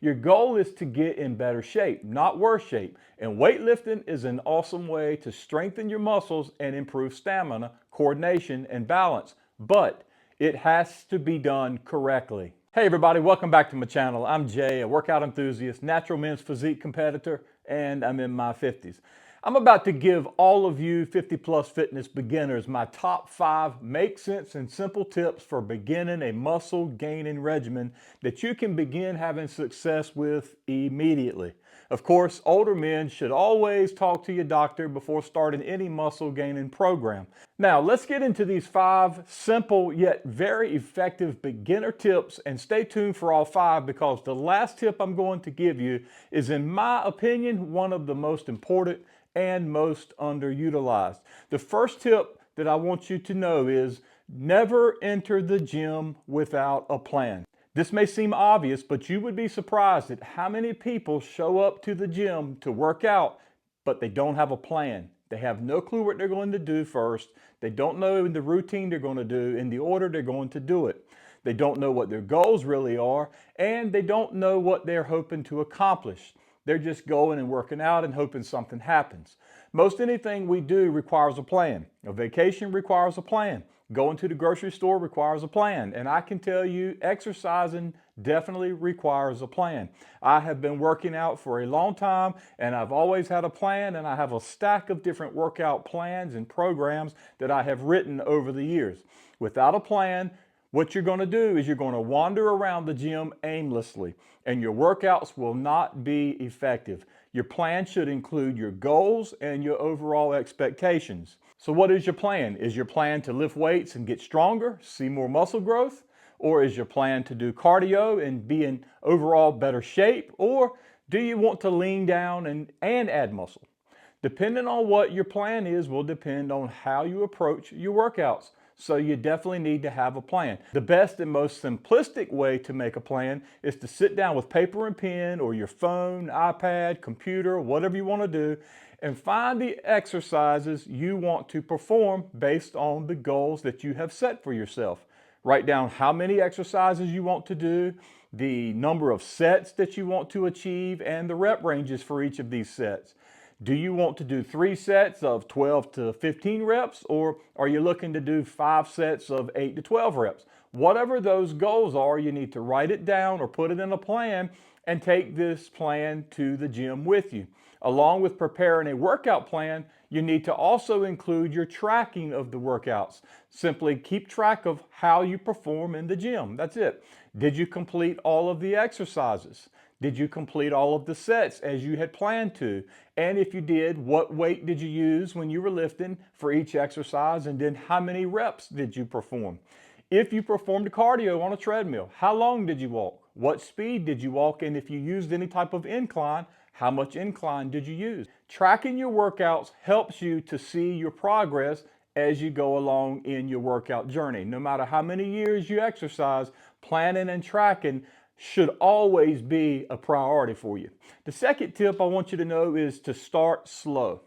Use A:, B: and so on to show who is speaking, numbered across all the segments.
A: Your goal is to get in better shape, not worse shape. And weightlifting is an awesome way to strengthen your muscles and improve stamina, coordination, and balance. But it has to be done correctly. Hey everybody, welcome back to my channel. I'm Jay, a workout enthusiast, natural men's physique competitor, and I'm in my 50s. I'm about to give all of you 50 plus fitness beginners my top 5 make sense and simple tips for beginning a muscle gaining regimen that you can begin having success with immediately. Of course, older men should always talk to your doctor before starting any muscle gaining program. Now, let's get into these 5 simple yet very effective beginner tips, and stay tuned for all 5 because the last tip I'm going to give you is, in my opinion, one of the most important and most underutilized. The first tip that I want you to know is never enter the gym without a plan. This may seem obvious, but you would be surprised at how many people show up to the gym to work out, but they don't have a plan. They have no clue what they're going to do first. They don't know the routine they're going to do in the order they're going to do it. They don't know what their goals really are, and they don't know what they're hoping to accomplish. They're just going and working out and hoping something happens. Most anything we do requires a plan. A vacation requires a plan. Going to the grocery store requires a plan. And I can tell you, exercising definitely requires a plan. I have been working out for a long time, and I've always had a plan, and I have a stack of different workout plans and programs that I have written over the years. Without a plan, what you're going to do is you're going to wander around the gym aimlessly, and your workouts will not be effective. Your plan should include your goals and your overall expectations. So what is your plan? Is your plan to lift weights and get stronger, see more muscle growth? Or is your plan to do cardio and be in overall better shape? Or do you want to lean down and add muscle? Depending on what your plan is will depend on how you approach your workouts. So you definitely need to have a plan. The best and most simplistic way to make a plan is to sit down with paper and pen, or your phone, iPad, computer, whatever you want to do, and find the exercises you want to perform based on the goals that you have set for yourself. Write down how many exercises you want to do, the number of sets that you want to achieve, and the rep ranges for each of these sets. Do you want to do 3 sets of 12 to 15 reps, or are you looking to do 5 sets of 8 to 12 reps? Whatever those goals are, you need to write it down or put it in a plan and take this plan to the gym with you. Along with preparing a workout plan, you need to also include your tracking of the workouts. Simply keep track of how you perform in the gym. That's it. Did you complete all of the exercises? Did you complete all of the sets as you had planned to? And if you did, what weight did you use when you were lifting for each exercise? And then how many reps did you perform? If you performed cardio on a treadmill, how long did you walk? What speed did you walk? And if you used any type of incline, how much incline did you use? Tracking your workouts helps you to see your progress as you go along in your workout journey. No matter how many years you exercise, planning and tracking should always be a priority for you. The second tip I want you to know is to start slow.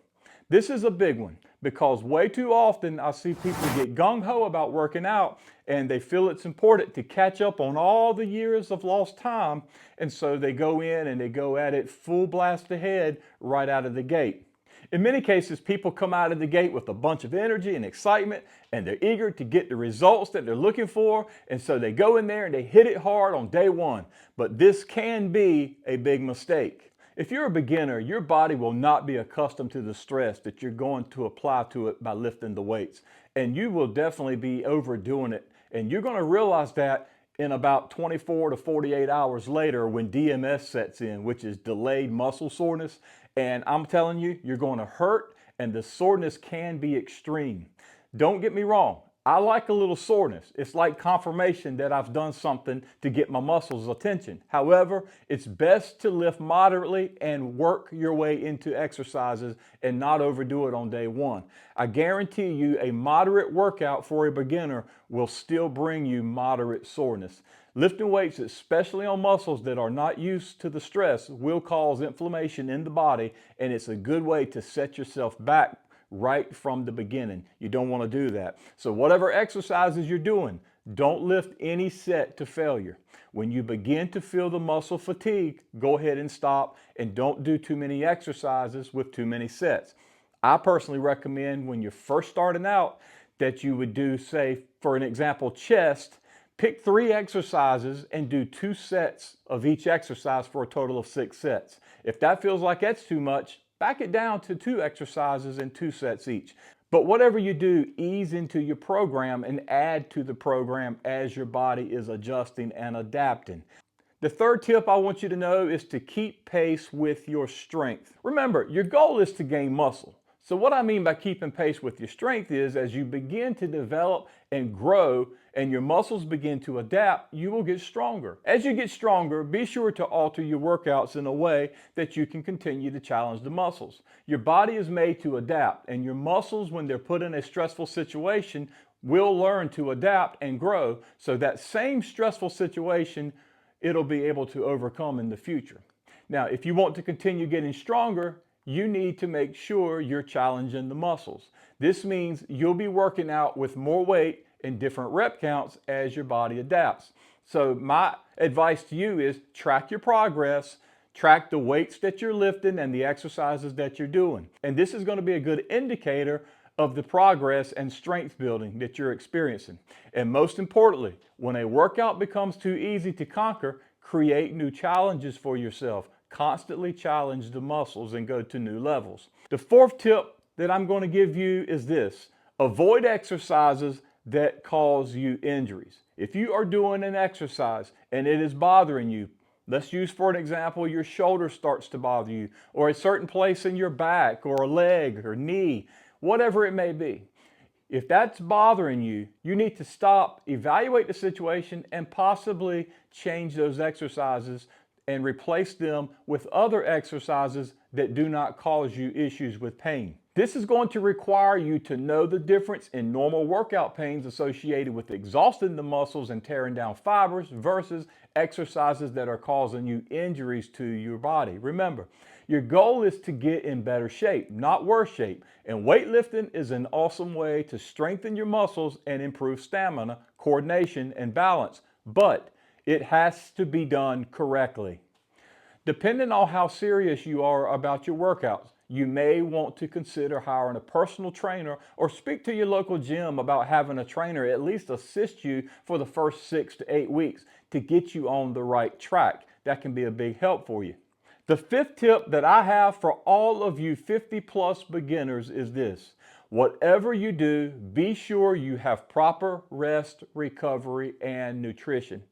A: This is a big one because way too often I see people get gung-ho about working out, and they feel it's important to catch up on all the years of lost time, and so they go in and they go at it full blast ahead right out of the gate. In many cases, people come out of the gate with a bunch of energy and excitement, and they're eager to get the results that they're looking for, and so they go in there and they hit it hard on day one. But this can be a big mistake. If you're a beginner, your body will not be accustomed to the stress that you're going to apply to it by lifting the weights, and you will definitely be overdoing it, and you're going to realize that in about 24 to 48 hours later when DMS sets in, which is delayed muscle soreness. And I'm telling you, you're going to hurt, and the soreness can be extreme. Don't get me wrong. I like a little soreness. It's like confirmation that I've done something to get my muscles' attention. However, it's best to lift moderately and work your way into exercises and not overdo it on day one. I guarantee you a moderate workout for a beginner will still bring you moderate soreness. Lifting weights, especially on muscles that are not used to the stress, will cause inflammation in the body, and it's a good way to set yourself back right from the beginning. You don't want to do that. So whatever exercises you're doing, Don't lift any set to failure. When you begin to feel the muscle fatigue, go ahead and stop and don't do too many exercises with too many sets. I personally recommend when you're first starting out that you would do, say, for an example, chest, pick 3 exercises and do 2 sets of each exercise for a total of 6 sets. If that feels like that's too much, back it down to 2 exercises and 2 sets each. But whatever you do, ease into your program and add to the program as your body is adjusting and adapting. The third tip I want you to know is to keep pace with your strength. Remember, your goal is to gain muscle. So what I mean by keeping pace with your strength is as you begin to develop and grow and your muscles begin to adapt, you will get stronger. As you get stronger, be sure to alter your workouts in a way that you can continue to challenge the muscles. Your body is made to adapt, and your muscles, when they're put in a stressful situation, will learn to adapt and grow, so that same stressful situation it'll be able to overcome in the future. Now, if you want to continue getting stronger, you need to make sure you're challenging the muscles. This means you'll be working out with more weight and different rep counts as your body adapts. So my advice to you is track your progress, track the weights that you're lifting and the exercises that you're doing. And this is going to be a good indicator of the progress and strength building that you're experiencing. And most importantly, when a workout becomes too easy to conquer, create new challenges for yourself. Constantly challenge the muscles and go to new levels. The fourth tip that I'm going to give you is this: avoid exercises that cause you injuries. If you are doing an exercise and it is bothering you, let's use for an example, your shoulder starts to bother you, or a certain place in your back or a leg or knee, whatever it may be. If that's bothering you, you need to stop, evaluate the situation, and possibly change those exercises and replace them with other exercises that do not cause you issues with pain. This is going to require you to know the difference in normal workout pains associated with exhausting the muscles and tearing down fibers versus exercises that are causing you injuries to your body. Remember, your goal is to get in better shape, not worse shape. And weightlifting is an awesome way to strengthen your muscles and improve stamina, coordination, and balance. But it has to be done correctly. Depending on how serious you are about your workouts, you may want to consider hiring a personal trainer or speak to your local gym about having a trainer at least assist you for the first 6 to 8 weeks to get you on the right track. That can be a big help for you. The fifth tip that I have for all of you 50+ beginners is this: whatever you do, be sure you have proper rest, recovery, and nutrition.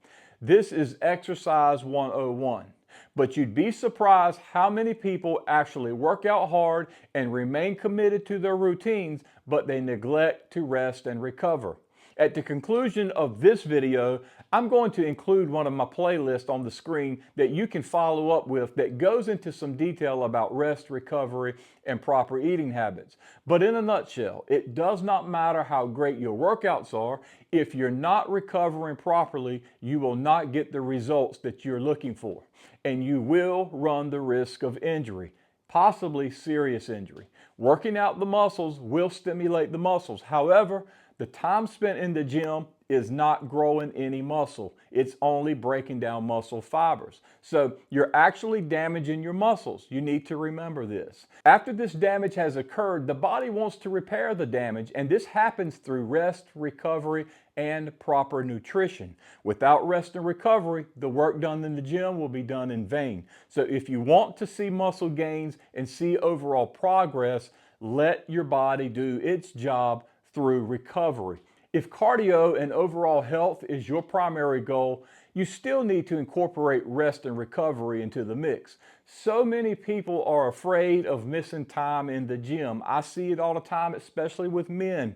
A: This is exercise 101. But you'd be surprised how many people actually work out hard and remain committed to their routines, but they neglect to rest and recover. At the conclusion of this video, I'm going to include one of my playlists on the screen that you can follow up with that goes into some detail about rest, recovery, and proper eating habits. But in a nutshell, it does not matter how great your workouts are. If you're not recovering properly, you will not get the results that you're looking for. And you will run the risk of injury, possibly serious injury. Working out the muscles will stimulate the muscles. However, the time spent in the gym is not growing any muscle. It's only breaking down muscle fibers. So you're actually damaging your muscles. You need to remember this. After this damage has occurred, the body wants to repair the damage, and this happens through rest, recovery, and proper nutrition. Without rest and recovery, the work done in the gym will be done in vain. So if you want to see muscle gains and see overall progress, let your body do its job through recovery. If cardio and overall health is your primary goal, you still need to incorporate rest and recovery into the mix. So many people are afraid of missing time in the gym. I see it all the time, especially with men.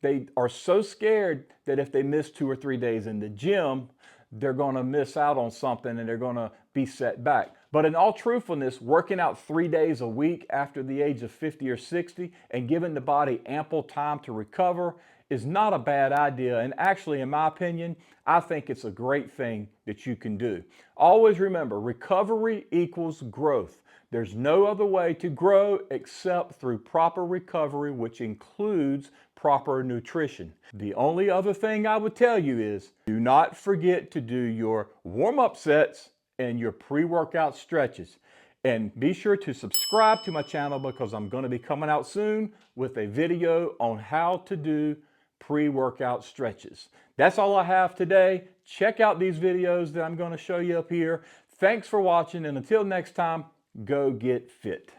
A: They are so scared that if they miss 2 or 3 days in the gym, they're going to miss out on something and they're going to be set back. But in all truthfulness, working out 3 days a week after the age of 50 or 60 and giving the body ample time to recover is not a bad idea. And actually, in my opinion, I think it's a great thing that you can do. Always remember, recovery equals growth. There's no other way to grow except through proper recovery, which includes proper nutrition. The only other thing I would tell you is do not forget to do your warm-up sets and your pre-workout stretches. And be sure to subscribe to my channel because I'm going to be coming out soon with a video on how to do pre-workout stretches. That's all I have today. Check out these videos that I'm going to show you up here. Thanks for watching, and until next time, go get fit.